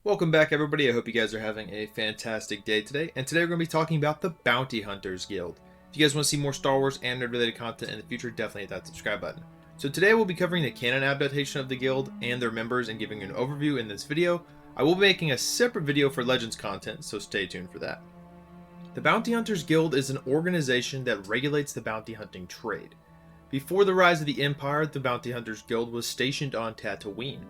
Welcome back, everybody. I hope you guys are having a fantastic day today. And today we're going to be talking about the Bounty Hunters Guild. If you guys want to see more Star Wars and nerd-related content in the future, definitely hit that subscribe button. So today we'll be covering the canon adaptation of the guild and their members and giving you an overview in this video. I will be making a separate video for Legends content, so stay tuned for that. The Bounty Hunters Guild is an organization that regulates the bounty hunting trade. Before the rise of the Empire, the Bounty Hunters Guild was stationed on Tatooine.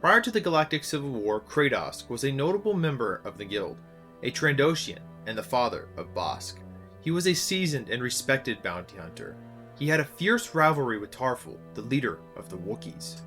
Prior to the Galactic Civil War, Cradossk was a notable member of the guild, a Trandoshan and the father of Bossk. He was a seasoned and respected bounty hunter. He had a fierce rivalry with Tarful, the leader of the Wookiees.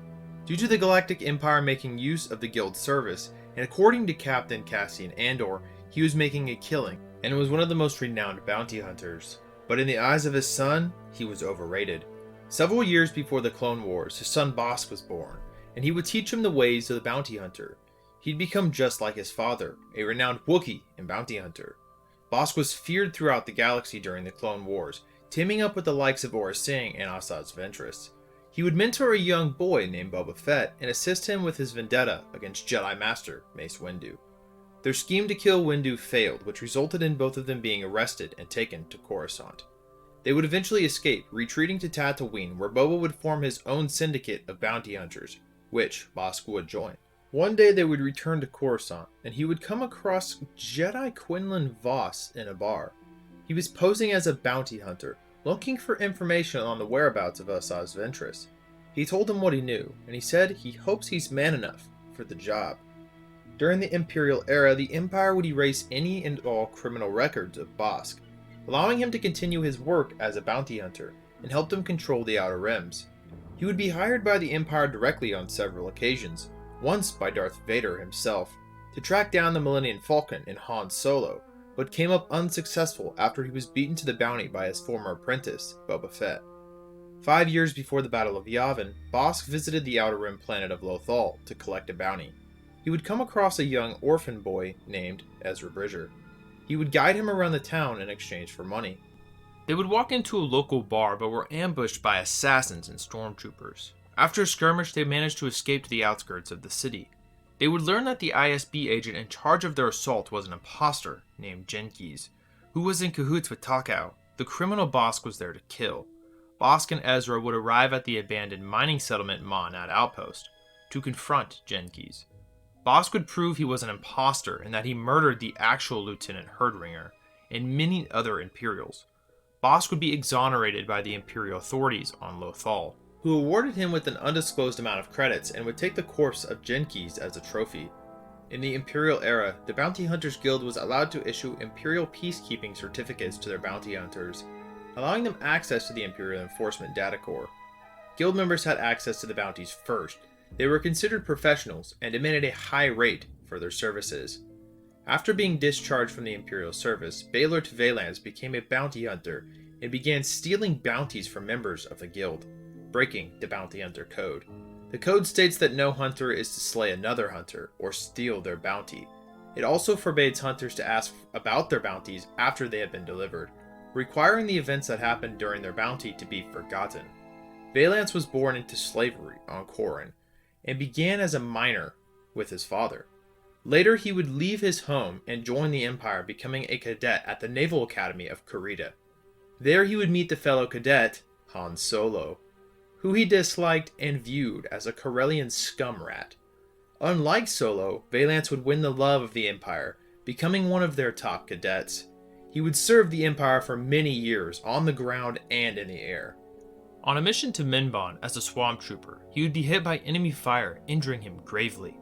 Due to the Galactic Empire making use of the guild's service, and according to Captain Cassian Andor, he was making a killing, and was one of the most renowned bounty hunters. But in the eyes of his son, he was overrated. Several years before the Clone Wars, his son Bossk was born, and he would teach him the ways of the bounty hunter. He'd become just like his father, a renowned Wookiee and bounty hunter. Bossk was feared throughout the galaxy during the Clone Wars, teaming up with the likes of Aurra Sing and Asajj Ventress. He would mentor a young boy named Boba Fett and assist him with his vendetta against Jedi Master Mace Windu. Their scheme to kill Windu failed, which resulted in both of them being arrested and taken to Coruscant. They would eventually escape, retreating to Tatooine, where Boba would form his own syndicate of bounty hunters, which Bossk would join. One day they would return to Coruscant, and he would come across Jedi Quinlan Vos in a bar. He was posing as a bounty hunter, looking for information on the whereabouts of Asajj Ventress. He told him what he knew, and he said he hopes he's man enough for the job. During the Imperial era, the Empire would erase any and all criminal records of Bossk, allowing him to continue his work as a bounty hunter, and helped him control the Outer Rims. He would be hired by the Empire directly on several occasions, once by Darth Vader himself, to track down the Millennium Falcon in Han Solo, but came up unsuccessful after he was beaten to the bounty by his former apprentice, Boba Fett. 5 years before the Battle of Yavin, Bossk visited the Outer Rim planet of Lothal to collect a bounty. He would come across a young orphan boy named Ezra Bridger. He would guide him around the town in exchange for money. They would walk into a local bar but were ambushed by assassins and stormtroopers. After a skirmish, they managed to escape to the outskirts of the city. They would learn that the ISB agent in charge of their assault was an imposter named Jenkins, who was in cahoots with Takao, the criminal Bossk was there to kill. Bossk and Ezra would arrive at the abandoned mining settlement Monad Outpost to confront Jenkins. Bossk would prove he was an imposter and that he murdered the actual Lieutenant Herdringer and many other Imperials. Bossk would be exonerated by the Imperial authorities on Lothal, who awarded him with an undisclosed amount of credits and would take the corpse of Jenkins as a trophy. In the Imperial era, the Bounty Hunters Guild was allowed to issue Imperial peacekeeping certificates to their bounty hunters, allowing them access to the Imperial Enforcement Data Core. Guild members had access to the bounties first. They were considered professionals and demanded a high rate for their services. After being discharged from the Imperial service, Beilert Valance became a bounty hunter and began stealing bounties from members of the guild, breaking the bounty hunter code. The code states that no hunter is to slay another hunter or steal their bounty. It also forbids hunters to ask about their bounties after they have been delivered, requiring the events that happened during their bounty to be forgotten. Valance was born into slavery on Corran and began as a miner with his father. Later, he would leave his home and join the Empire, becoming a cadet at the Naval Academy of Kurita. There he would meet the fellow cadet, Han Solo, who he disliked and viewed as a Corellian scum rat. Unlike Solo, Valance would win the love of the Empire, becoming one of their top cadets. He would serve the Empire for many years, on the ground and in the air. On a mission to Minbon as a swamp trooper, he would be hit by enemy fire, injuring him gravely.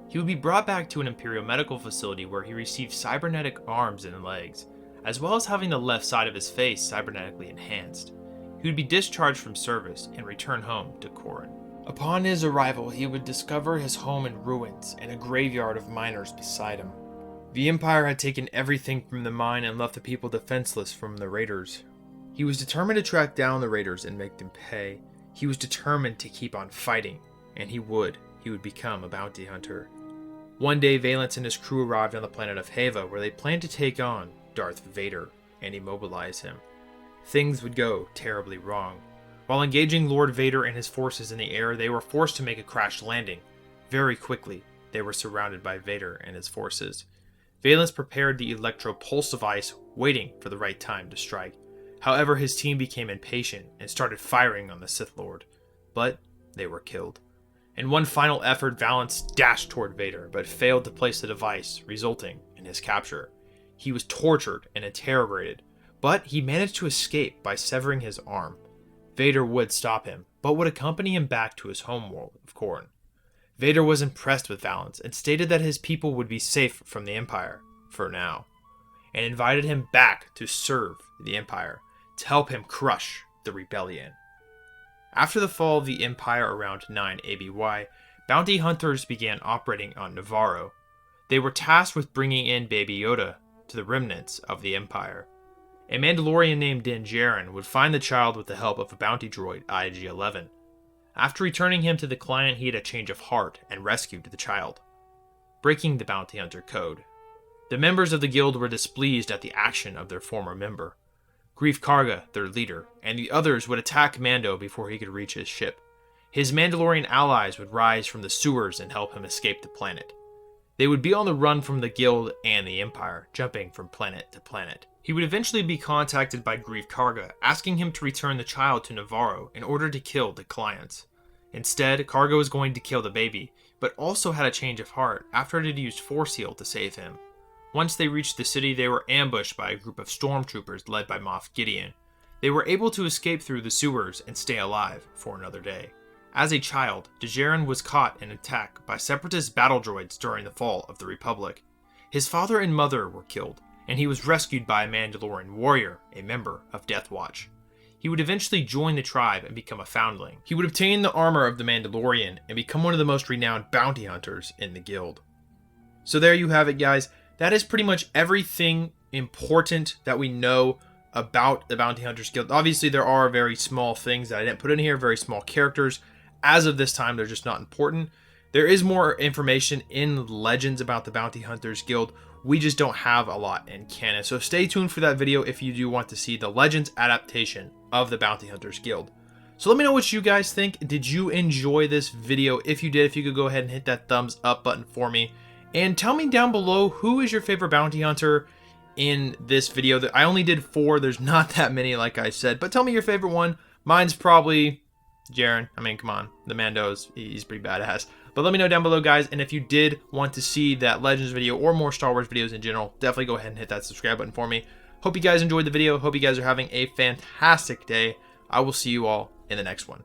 He would be brought back to an Imperial medical facility where he received cybernetic arms and legs, as well as having the left side of his face cybernetically enhanced. He would be discharged from service and return home to Corran. Upon his arrival, he would discover his home in ruins and a graveyard of miners beside him. The Empire had taken everything from the mine and left the people defenseless from the raiders. He was determined to track down the raiders and make them pay. He was determined to keep on fighting, and he would become a bounty hunter. One day, Valance and his crew arrived on the planet of Hava, where they planned to take on Darth Vader and immobilize him. Things would go terribly wrong. While engaging Lord Vader and his forces in the air, they were forced to make a crash landing. Very quickly, they were surrounded by Vader and his forces. Valance prepared the electro-pulse device, waiting for the right time to strike. However, his team became impatient and started firing on the Sith Lord, but they were killed. In one final effort, Valance dashed toward Vader, but failed to place the device, resulting in his capture. He was tortured and interrogated, but he managed to escape by severing his arm. Vader would stop him, but would accompany him back to his homeworld of Corran. Vader was impressed with Valance and stated that his people would be safe from the Empire, for now, and invited him back to serve the Empire, to help him crush the rebellion. After the fall of the Empire around 9 ABY, bounty hunters began operating on Nevarro. They were tasked with bringing in Baby Yoda to the remnants of the Empire. A Mandalorian named Djarin would find the child with the help of a bounty droid, IG-11. After returning him to the client, he had a change of heart and rescued the child, breaking the bounty hunter code. The members of the guild were displeased at the action of their former member. Greef Karga, their leader, and the others would attack Mando before he could reach his ship. His Mandalorian allies would rise from the sewers and help him escape the planet. They would be on the run from the guild and the Empire, jumping from planet to planet. He would eventually be contacted by Greef Karga, asking him to return the child to Nevarro in order to kill the clients. Instead, Karga was going to kill the baby, but also had a change of heart after it had used Force Heal to save him. Once they reached the city, they were ambushed by a group of stormtroopers led by Moff Gideon. They were able to escape through the sewers and stay alive for another day. As a child, Djarin was caught in an attack by separatist battle droids during the fall of the Republic. His father and mother were killed, and he was rescued by a Mandalorian warrior, a member of Death Watch. He would eventually join the tribe and become a foundling. He would obtain the armor of the Mandalorian and become one of the most renowned bounty hunters in the guild. So there you have it, guys. That is pretty much everything important that we know about the Bounty Hunters Guild. Obviously, there are very small things that I didn't put in here, very small characters. As of this time, they're just not important. There is more information in Legends about the Bounty Hunters Guild. We just don't have a lot in canon. So stay tuned for that video if you do want to see the Legends adaptation of the Bounty Hunters Guild. So let me know what you guys think. Did you enjoy this video? If you did, if you could go ahead and hit that thumbs up button for me. And tell me down below, who is your favorite bounty hunter in this video? I only did 4. There's not that many, like I said. But tell me your favorite one. Mine's probably Djarin. I mean, come on. The Mando's, he's pretty badass. But let me know down below, guys. And if you did want to see that Legends video or more Star Wars videos in general, definitely go ahead and hit that subscribe button for me. Hope you guys enjoyed the video. Hope you guys are having a fantastic day. I will see you all in the next one.